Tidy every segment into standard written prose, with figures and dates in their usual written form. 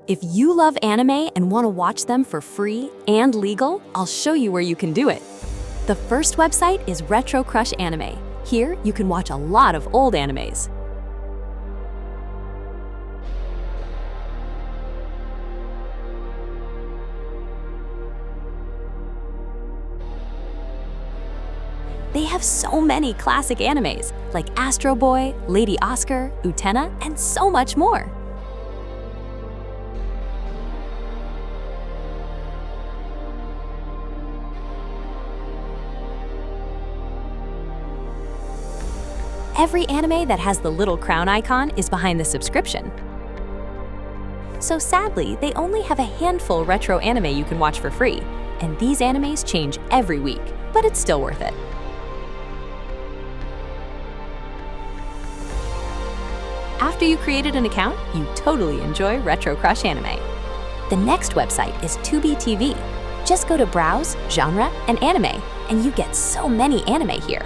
If you love anime and want to watch them for free and legal, I'll show you where you can do it. The first website is Retro Crush Anime. Here, you can watch a lot of old animes. They have so many classic animes, like Astro Boy, Lady Oscar, Utena, and so much more. Every anime that has the little crown icon is behind the subscription. So sadly, they only have a handful retro anime you can watch for free, and these animes change every week, but it's still worth it. After you created an account, you totally enjoy Retro Crush Anime. The next website is Tubi.tv. Just go to Browse, Genre, and Anime, and you get so many anime here.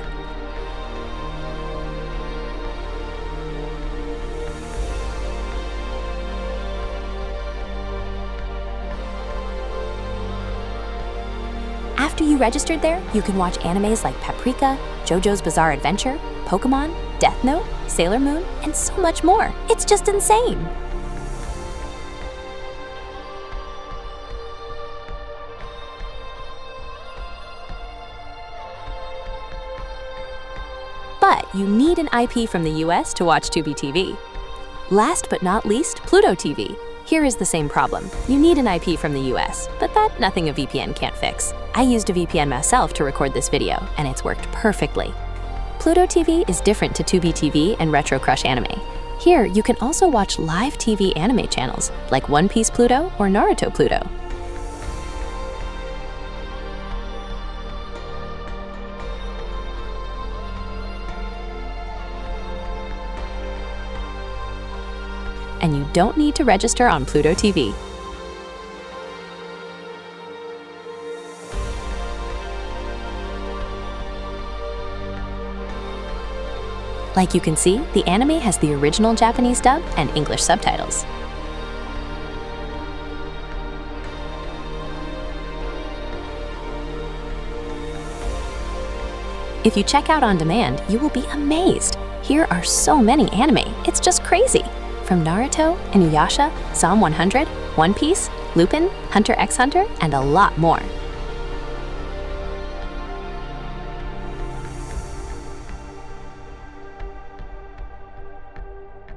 After you registered there, you can watch animes like Paprika, JoJo's Bizarre Adventure, Pokemon, Death Note, Sailor Moon, and so much more. It's just insane! But you need an IP from the US to watch Tubi TV. Last but not least, Pluto TV. Here is the same problem. You need an IP from the US, but that nothing a VPN can't fix. I used a VPN myself to record this video, and it's worked perfectly. Pluto TV is different to Tubi TV and Retro Crush Anime. Here, you can also watch live TV anime channels, like One Piece Pluto or Naruto Pluto. And you don't need to register on Pluto TV. Like you can see, the anime has the original Japanese dub and English subtitles. If you check out on demand, you will be amazed. Here are so many anime, it's just crazy. From Naruto, Inuyasha, Psalm 100, One Piece, Lupin, Hunter x Hunter, and a lot more.